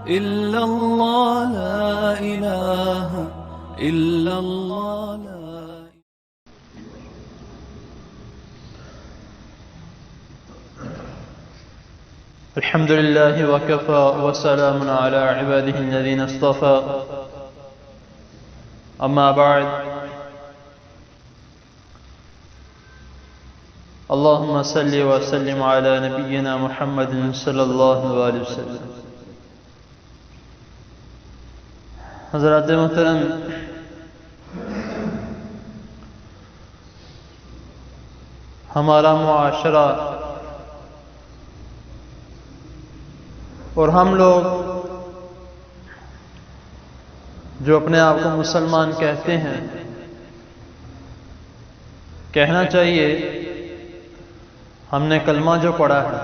إلا الله لا إله إلا الله لا الحمد لله وكفى وسلام على عباده الذين اصطفى أما بعد اللهم صل وسلم على نبينا محمد صلی اللہ علیہ وسلم. حضرات محترم، ہمارا معاشرہ اور ہم لوگ جو اپنے آپ کو مسلمان کہتے ہیں، کہنا چاہیے ہم نے کلمہ جو پڑھا ہے،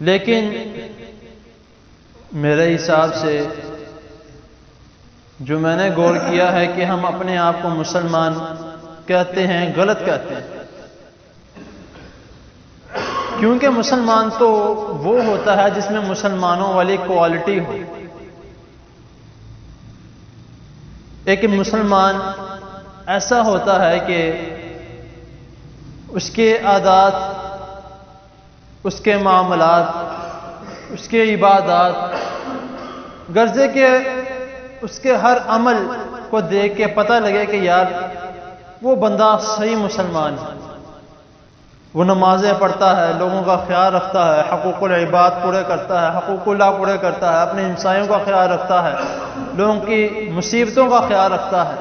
لیکن میرے حساب سے جو میں نے غور کیا ہے کہ ہم اپنے آپ کو مسلمان کہتے ہیں، غلط کہتے ہیں. کیونکہ مسلمان تو وہ ہوتا ہے جس میں مسلمانوں والی کوالٹی ہو. ایک مسلمان ایسا ہوتا ہے کہ اس کے عادات، اس کے معاملات، اس کے عبادات، غرضے کہ اس کے ہر عمل کو دیکھ کے پتہ لگے کہ یار وہ بندہ صحیح مسلمان ہے. وہ نمازیں پڑھتا ہے، لوگوں کا خیال رکھتا ہے، حقوق العباد پورے کرتا ہے، حقوق اللہ پورے کرتا ہے، اپنے ہمسایوں کا خیال رکھتا ہے، لوگوں کی مصیبتوں کا خیال رکھتا ہے.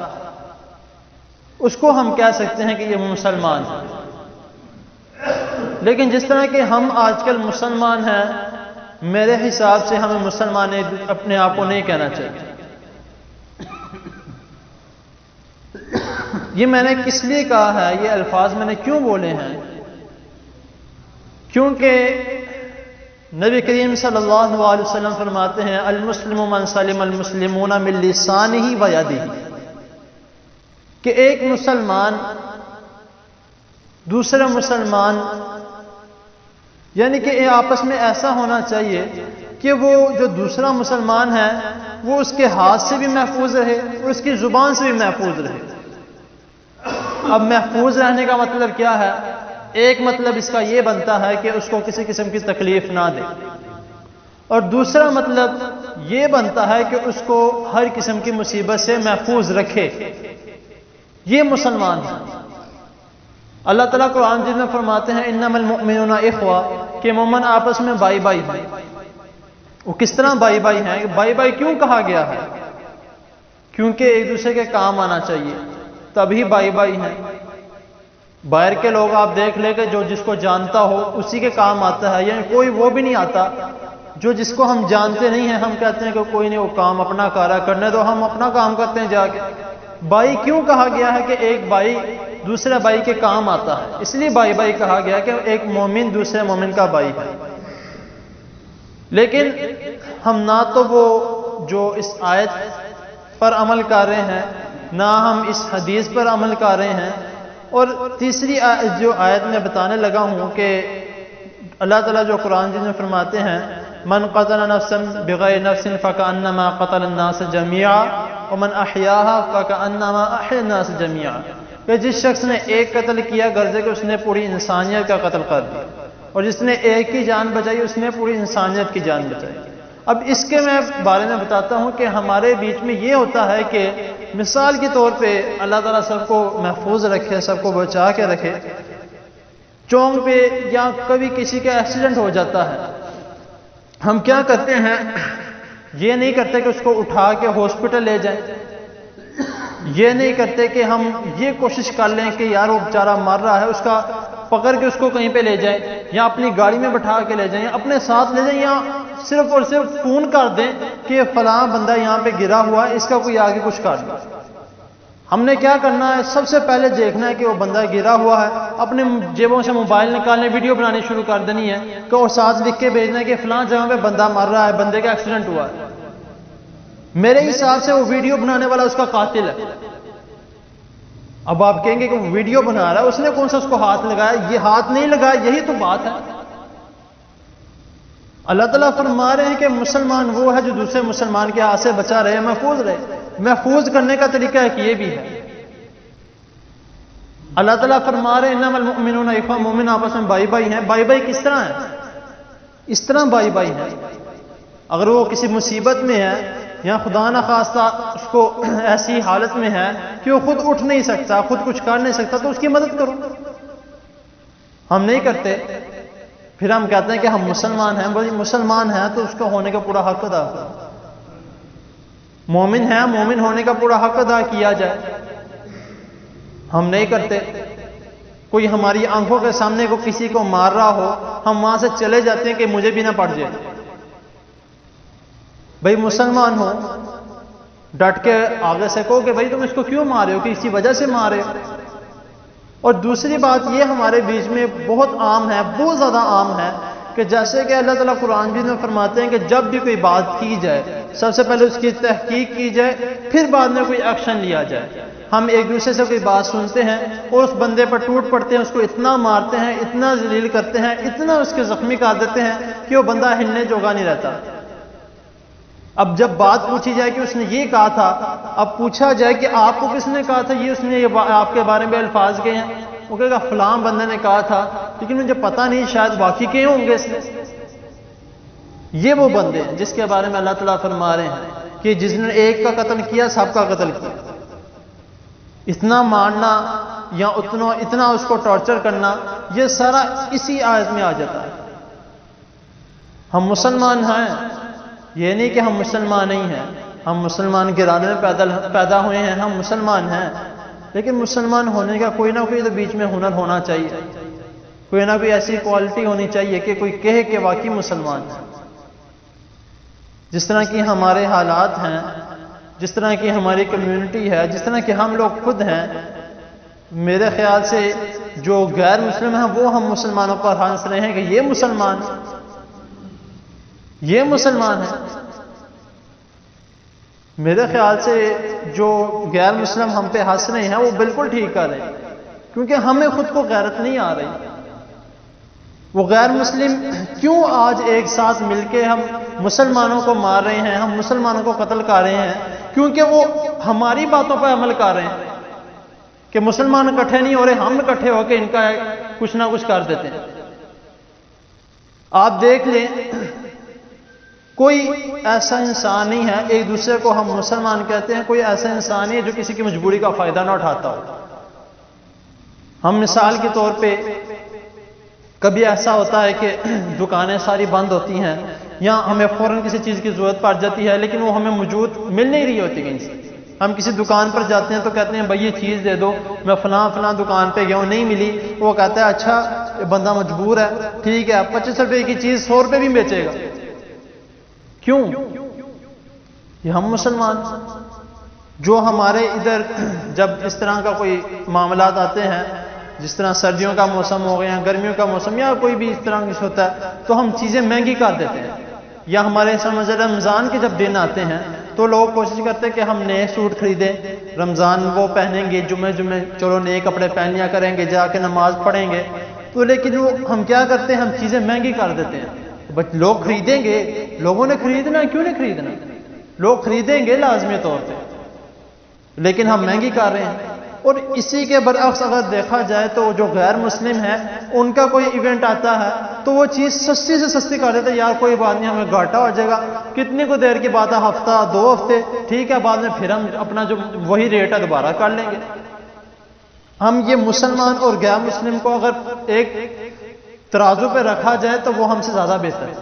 اس کو ہم کہہ سکتے ہیں کہ یہ مسلمان ہے. لیکن جس طرح کہ ہم آج کل مسلمان ہیں، میرے حساب سے ہمیں مسلمان اپنے آپ کو نہیں کہنا چاہیے. یہ میں نے کس لیے کہا ہے، یہ الفاظ میں نے کیوں بولے ہیں؟ کیونکہ نبی کریم صلی اللہ علیہ وسلم فرماتے ہیں المسلم من سلم المسلمون من لسانہ و یدہ، کہ ایک مسلمان دوسرے مسلمان یعنی کہ آپس میں ایسا ہونا چاہیے کہ وہ جو دوسرا مسلمان ہے وہ اس کے ہاتھ سے بھی محفوظ رہے اور اس کی زبان سے بھی محفوظ رہے. اب محفوظ رہنے کا مطلب کیا ہے؟ ایک مطلب اس کا یہ بنتا ہے کہ اس کو کسی قسم کی تکلیف نہ دے، اور دوسرا مطلب یہ بنتا ہے کہ اس کو ہر قسم کی مصیبت سے محفوظ رکھے. یہ مسلمان ہے. اللہ تعالیٰ قرآن مجید میں فرماتے ہیں انما المؤمنون اخوہ، کہ مومن آپس میں بھائی بھائی ہیں. وہ کس طرح بھائی بھائی ہیں؟ بھائی بھائی کیوں کہا گیا ہے؟ کیونکہ ایک دوسرے کے کام آنا چاہیے، تبھی بھائی بھائی ہیں. باہر کے لوگ آپ دیکھ لیں کہ جو جس کو جانتا ہو اسی کے کام آتا ہے، یعنی کوئی وہ بھی نہیں آتا جو جس کو ہم جانتے نہیں ہیں ہم کہتے ہیں کہ کوئی نہیں، وہ کام اپنا کر رہا ہے، کرنے دو، ہم اپنا کام کرتے ہیں جا کے. بھائی کیوں کہا گیا ہے کہ ایک بھائی دوسرے بھائی کے کام آتا ہے؟ اس لیے بھائی بھائی کہا گیا کہ ایک مومن دوسرے مومن کا بھائی ہے. لیکن ہم نہ تو وہ جو اس آیت پر عمل کر رہے ہیں، نہ ہم اس حدیث پر عمل کر رہے ہیں. اور تیسری جو آیت میں بتانے لگا ہوں کہ اللہ تعالیٰ جو قرآن میں فرماتے ہیں من قتل نفسا بغیر نفس فکأنما قتل الناس جميعا ومن احیاها فکأنما احیا الناس جميعا، کہ جس شخص نے ایک قتل کیا غرضے کہ اس نے پوری انسانیت کا قتل کر دیا، اور جس نے ایک کی جان بچائی اس نے پوری انسانیت کی جان بچائی. اب اس کے میں بارے میں بتاتا ہوں کہ ہمارے بیچ میں یہ ہوتا ہے کہ مثال کے طور پہ اللہ تعالیٰ سب کو محفوظ رکھے، سب کو بچا کے رکھے. چونک پہ یا کبھی کسی کا ایکسیڈنٹ ہو جاتا ہے، ہم کیا کرتے ہیں؟ یہ نہیں کرتے کہ اس کو اٹھا کے ہاسپٹل لے جائیں، یہ نہیں کرتے کہ ہم یہ کوشش کر لیں کہ یار وہ بیچارہ مر رہا ہے، اس کا پکڑ کے اس کو کہیں پہ لے جائیں، یا اپنی گاڑی میں بٹھا کے لے جائیں، اپنے ساتھ لے جائیں، یا صرف اور صرف فون کر دیں کہ فلاں بندہ یہاں پہ گرا ہوا ہے، اس کا کوئی آگے کچھ کر دیں. ہم نے کیا کرنا ہے؟ سب سے پہلے دیکھنا ہے کہ وہ بندہ گرا ہوا ہے، اپنے جیبوں سے موبائل نکالنے، ویڈیو بنانی شروع کر دینی ہے کہ اور ساتھ لکھ کے بھیجنا ہے کہ فلاں جگہ پہ بندہ مر رہا ہے، بندے کا ایکسیڈنٹ ہوا ہے. میرے حساب سے وہ ویڈیو بنانے والا اس کا قاتل ہے. اب آپ کہیں گے کہ وہ ویڈیو بنا رہا ہے، اس نے کون سا اس کو ہاتھ لگایا؟ یہ ہاتھ نہیں لگایا، یہی تو بات ہے. اللہ تعالیٰ فرما رہے ہیں کہ مسلمان وہ ہے جو دوسرے مسلمان کے ہاتھ سے بچا رہے، محفوظ رہے۔ محفوظ کرنے کا طریقہ ایک یہ بھی ہے۔ اللہ تعالیٰ فرما رہے ہیں انما المؤمنون اخوہ، مومن آپس میں بھائی بھائی ہیں۔ بھائی بھائی کس طرح ہیں؟ اس طرح بھائی بھائی ہیں، اگر وہ کسی مصیبت میں ہے یا خدا نخواستہ اس کو ایسی حالت میں ہے کہ وہ خود اٹھ نہیں سکتا، خود کچھ کر نہیں سکتا، تو اس کی مدد کرو۔ ہم نہیں کرتے، پھر ہم کہتے ہیں کہ ہم مسلمان ہیں۔ بھائی مسلمان ہیں تو اس کا ہونے کا پورا حق ادا کرو۔ مومن ہے، مومن ہونے کا پورا حق ادا کیا جائے۔ ہم نہیں کرتے۔ کوئی ہماری آنکھوں کے سامنے کو کسی کو مار رہا ہو، ہم وہاں سے چلے جاتے ہیں کہ مجھے بھی نہ پڑ جائے۔ بھائی مسلمان ہو، ڈٹ کے آگے سے کہو کہ بھائی تم اس کو کیوں مارے ہو، کسی وجہ سے مارے ہو۔ اور دوسری بات یہ ہمارے بیچ میں بہت عام ہے، بہت زیادہ عام ہے کہ جیسے کہ اللہ تعالیٰ قرآن بھی میں فرماتے ہیں کہ جب بھی کوئی بات کی جائے سب سے پہلے اس کی تحقیق کی جائے، پھر بعد میں کوئی ایکشن لیا جائے۔ ہم ایک دوسرے سے کوئی بات سنتے ہیں اور اس بندے پر ٹوٹ پڑتے ہیں، اس کو اتنا مارتے ہیں، اتنا ذلیل کرتے ہیں، اتنا اس کے زخمی کر دیتے ہیں کہ وہ بندہ ہلنے جوگا نہیں رہتا۔ اب جب بات پوچھی جائے کہ اس نے یہ کہا تھا، اب پوچھا جائے کہ آپ کو کس نے کہا تھا یہ، اس نے یہ آپ کے بارے میں الفاظ کہے ہیں، وہ کہے گا فلاں بندے نے کہا تھا لیکن مجھے پتہ نہیں، شاید واقعی کہے ہوں گے اس نے۔ یہ وہ بندے ہیں جس کے بارے میں اللہ تعالیٰ فرما رہے ہیں کہ جس نے ایک کا قتل کیا سب کا قتل کیا۔ اتنا مارنا یا اتنا اس کو ٹارچر کرنا، یہ سارا اسی آیت میں آ جاتا ہے۔ ہم مسلمان ہیں، یہ نہیں کہ ہم مسلمان نہیں ہیں، ہم مسلمان گھرانے میں پیدا ہوئے ہیں، ہم مسلمان ہیں، لیکن مسلمان ہونے کا کوئی نہ کوئی تو بیچ میں ہنر ہونا چاہیے، کوئی نہ کوئی ایسی کوالٹی ہونی چاہیے کہ کوئی کہے کہ واقعی مسلمان ہے۔ جس طرح کی ہمارے حالات ہیں، جس طرح کی ہماری کمیونٹی ہے، جس طرح کہ ہم لوگ خود ہیں، میرے خیال سے جو غیر مسلم ہیں وہ ہم مسلمانوں پر ہنس رہے ہیں کہ یہ مسلمان، یہ مسلمان ہے۔ میرے خیال سے جو غیر مسلم ہم پہ ہنس رہے ہیں وہ بالکل ٹھیک کر رہے ہیں، کیونکہ ہمیں خود کو غیرت نہیں آ رہی۔ وہ غیر مسلم کیوں آج ایک ساتھ مل کے ہم مسلمانوں کو مار رہے ہیں، ہم مسلمانوں کو قتل کر رہے ہیں؟ کیونکہ وہ ہماری باتوں پر عمل کر رہے ہیں کہ مسلمان اکٹھے نہیں ہو رہے، ہم اکٹھے ہو کے ان کا کچھ نہ کچھ کر دیتے ہیں۔ آپ دیکھ لیں، کوئی ایسا انسان نہیں ہے، ایک دوسرے کو ہم مسلمان کہتے ہیں، کوئی ایسا انسان نہیں ہے جو کسی کی مجبوری کا فائدہ نہ اٹھاتا ہو۔ ہم مثال کے طور پہ کبھی ایسا ہوتا ہے کہ دکانیں ساری بند ہوتی ہیں یا ہمیں فوراً کسی چیز کی ضرورت پڑ جاتی ہے لیکن وہ ہمیں موجود مل نہیں رہی ہوتی کہیں سے۔ ہم کسی دکان پر جاتے ہیں تو کہتے ہیں بھائی یہ چیز دے دو، میں فلاں دکان پہ گیا ہوں، نہیں ملی، وہ کہتا ہے اچھا یہ بندہ مجبور ہے، ٹھیک ہے 25 روپے کی چیز 100 روپے بھی بیچے گا۔ کیوں؟ یہ ہم مسلمان جو ہمارے ادھر جب اس طرح کا کوئی معاملات آتے ہیں، جس طرح سردیوں کا موسم ہو گیا، گرمیوں کا موسم یا کوئی بھی اس طرح کچھ ہوتا ہے، تو ہم چیزیں مہنگی کر دیتے ہیں۔ یا ہمارے سمجھ رمضان کے جب دن آتے ہیں تو لوگ کوشش کرتے ہیں کہ ہم نئے سوٹ خریدیں، رمضان وہ پہنیں گے، جمعے چلو نئے کپڑے پہن لیا کریں گے، جا کے نماز پڑھیں گے، تو لیکن وہ ہم کیا کرتے ہیں، ہم چیزیں مہنگی کر دیتے ہیں۔ بٹ لوگ خریدیں گے، لوگوں نے خریدنا، کیوں نہیں خریدنا؟ لوگ خریدیں گے لازمی طور پہ، لیکن ہم مہنگی کر رہے ہیں۔ اور اسی کے برعکس اگر دیکھا جائے تو جو غیر مسلم ہے ان کا کوئی ایونٹ آتا ہے تو وہ چیز سستی سے سستی کر دیتے ہیں، یار کوئی بات نہیں ہمیں گھاٹا ہو جائے گا، کتنی کو دیر کی بات ہے، ہفتہ 2 ہفتے ٹھیک ہے، بعد میں پھر ہم اپنا جو وہی ریٹ ہے دوبارہ کر لیں گے۔ ہم یہ مسلمان اور غیر مسلم کو اگر ایک ترازو پہ رکھا جائے تو وہ ہم سے زیادہ بہتر ہے،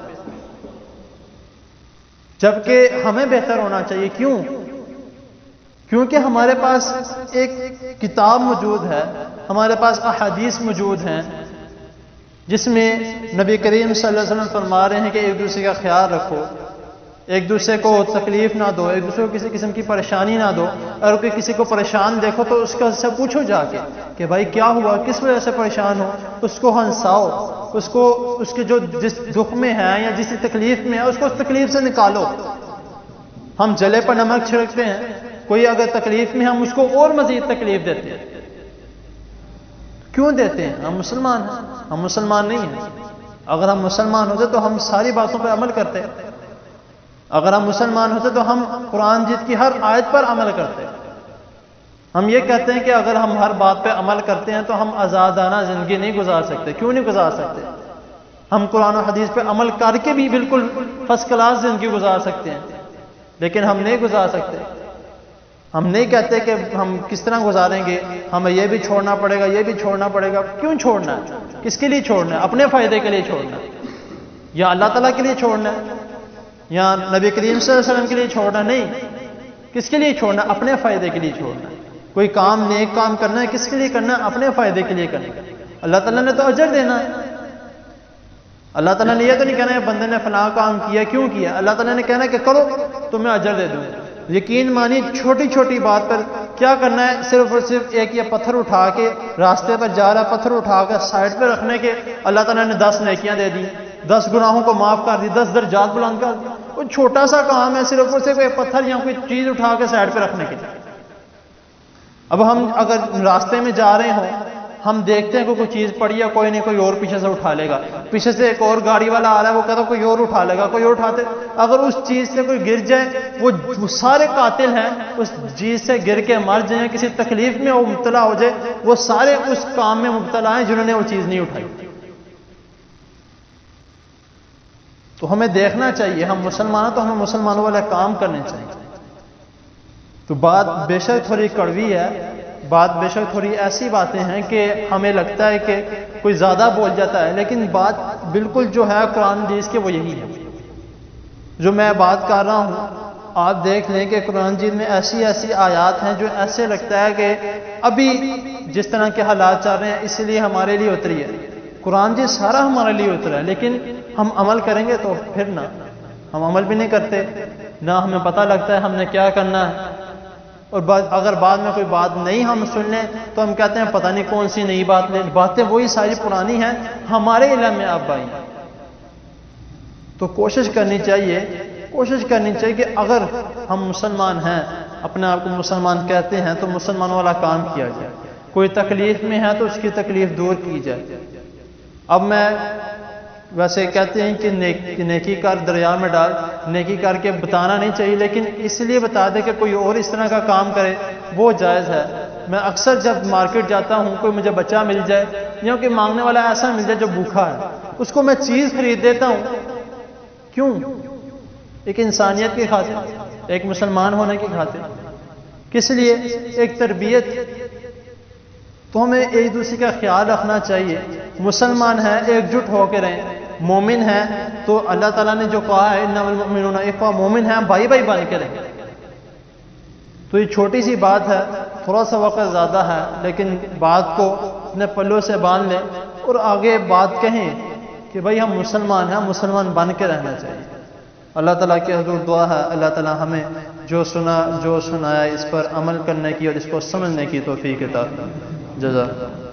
جبکہ ہمیں بہتر ہونا چاہیے۔ کیوں؟ کیونکہ ہمارے پاس ایک کتاب موجود ہے، ہمارے پاس احادیث موجود ہیں جس میں نبی کریم صلی اللہ علیہ وسلم فرما رہے ہیں کہ ایک دوسرے کا خیال رکھو، ایک دوسرے کو تکلیف نہ دو، ایک دوسرے کو کسی قسم کی پریشانی نہ دو، اور کوئی کسی کو پریشان دیکھو تو اس کا سے پوچھو جا کے کہ بھائی کیا ہوا، کس وجہ سے پریشان ہو، اس کو ہنساؤ، اس کے جو جس دکھ میں ہے یا جس تکلیف میں ہے اس کو اس تکلیف سے نکالو۔ ہم جلے پر نمک چھڑکتے ہیں، کوئی اگر تکلیف میں ہم اس کو اور مزید تکلیف دیتے ہیں، کیوں دیتے ہیں؟ ہم مسلمان ہیں، ہم مسلمان نہیں ہیں۔ اگر ہم مسلمان ہوتے تو ہم ساری باتوں پہ عمل کرتے. اگر ہم مسلمان ہوتے تو ہم قرآن جیت کی ہر آیت پر عمل کرتے. ہم یہ کہتے ہیں کہ اگر ہم ہر بات پہ عمل کرتے ہیں تو ہم آزادانہ زندگی نہیں گزار سکتے. کیوں نہیں گزار سکتے؟ ہم قرآن و حدیث پہ عمل کر کے بھی بالکل فرسٹ کلاس زندگی گزار سکتے ہیں، لیکن ہم نہیں گزار سکتے. ہم نہیں کہتے کہ ہم کس طرح گزاریں گے، ہمیں یہ بھی چھوڑنا پڑے گا، یہ بھی چھوڑنا پڑے گا. کیوں چھوڑنا ہے؟ کس کے لیے چھوڑنا ہے؟ اپنے فائدے کے لیے چھوڑنا ہے یا اللہ تعالیٰ کے لیے چھوڑنا ہے یا نبی کریم صلی اللہ علیہ وسلم کے لیے چھوڑنا؟ نہیں. کس کے لیے چھوڑنا؟ اپنے فائدے کے لیے چھوڑنا ہے. کوئی کام نیک کام کرنا ہے، کس کے لیے کرنا ہے؟ اپنے فائدے کے لیے کرنا ہے. اللہ تعالیٰ نے تو اجر دینا ہے. اللہ تعالیٰ نے یہ تو نہیں کہنا ہے بندے نے فلاں کام کیا، کیوں کیا؟ اللہ تعالیٰ نے کہنا ہے کہ کرو تو میں اجر دے دوں. یقین مانی چھوٹی چھوٹی بات پر کیا کرنا ہے؟ صرف اور صرف ایک یہ پتھر اٹھا کے راستے پر جا رہا پتھر اٹھا کر سائڈ پہ رکھنے کے اللہ تعالیٰ نے 10 نیکیاں دے دی، 10 گناہوں کو معاف کر دی، 10 درجات بلند کر دی. وہ چھوٹا سا کام ہے، صرف اور صرف ایک پتھر یا کوئی چیز اٹھا کے سائڈ پہ رکھنے کے. اب ہم اگر راستے میں جا رہے ہوں، ہم دیکھتے ہیں کہ کوئی چیز پڑی ہے، کوئی نہیں کوئی اور پیچھے سے اٹھا لے گا، پیچھے سے ایک اور گاڑی والا آ رہا ہے، وہ کہتا ہے کوئی اور اٹھا لے گا، کوئی اور اٹھاتے. اگر اس چیز سے کوئی گر جائے، وہ سارے قاتل ہیں، اس چیز سے گر کے مر جائیں، کسی تکلیف میں وہ مبتلا ہو جائے، وہ سارے اس کام میں مبتلا ہیں جنہوں نے وہ چیز نہیں اٹھائی. تو ہمیں دیکھنا چاہیے، ہم مسلمان ہیں تو ہمیں مسلمانوں والا کام کرنے چاہیے. تو بات بے شک تھوڑی کڑوی ہے، بات بے شک تھوڑی ایسی باتیں ہیں کہ ہمیں لگتا ہے کہ کوئی زیادہ بول جاتا ہے، لیکن بات بالکل جو ہے قرآن حدیث کے وہ یہی ہے. جو میں بات کر رہا ہوں آپ دیکھ لیں کہ قرآن جیت میں ایسی ایسی آیات ہیں جو ایسے لگتا ہے کہ ابھی جس طرح کے حالات چل رہے ہیں اس لیے ہمارے لیے اتری ہے. قرآن جیت سارا ہمارے لیے اترا ہے، لیکن ہم عمل کریں گے تو پھر نہ. ہم عمل بھی نہیں کرتے، نہ ہمیں پتہ لگتا ہے ہم نے کیا کرنا ہے. اور اگر بعد میں کوئی بات نہیں ہم سن لیں تو ہم کہتے ہیں پتہ نہیں کون سی نئی بات لیں. باتیں وہی ساری پرانی ہیں، ہمارے علم میں اب آئی. تو کوشش کرنی چاہیے کہ اگر ہم مسلمان ہیں، اپنے آپ کو مسلمان کہتے ہیں، تو مسلمان والا کام کیا جائے. کوئی تکلیف میں ہے تو اس کی تکلیف دور کی جائے. اب میں ویسے کہتے ہیں کہ نیکی کر دریا میں ڈال، نیکی کر کے بتانا نہیں چاہیے، لیکن اس لیے بتا دے کہ کوئی اور اس طرح کا کام کرے وہ جائز ہے. میں اکثر جب مارکیٹ جاتا ہوں، کوئی مجھے بچہ مل جائے یا کوئی مانگنے والا ایسا مل جائے جو بھوکا ہے، اس کو میں چیز خرید دیتا ہوں. کیوں؟ ایک انسانیت کی خاطر، ایک مسلمان ہونے کی خاطر. کس لیے؟ ایک تربیت. تو ہمیں ایک دوسرے کا خیال رکھنا چاہیے. مسلمان ہیں ایک جٹ ہو کے رہیں، مومن ہیں تو اللہ تعالیٰ نے جو کہا ہے انما المؤمنون اخوہ، مومن ہیں بھائی بھائی بن کے رہیں. تو یہ چھوٹی سی بات ہے، تھوڑا سا وقت زیادہ ہے، لیکن بات کو اپنے پلوں سے باندھ لیں اور آگے بات کہیں کہ بھائی ہم مسلمان ہیں، مسلمان بن کے رہنا چاہیے. اللہ تعالیٰ کی حضور دعا ہے اللہ تعالیٰ ہمیں جو سنایا اس پر عمل کرنے کی اور اس کو سمجھنے کی توفیق عطا فرمائے. جزاک اللہ.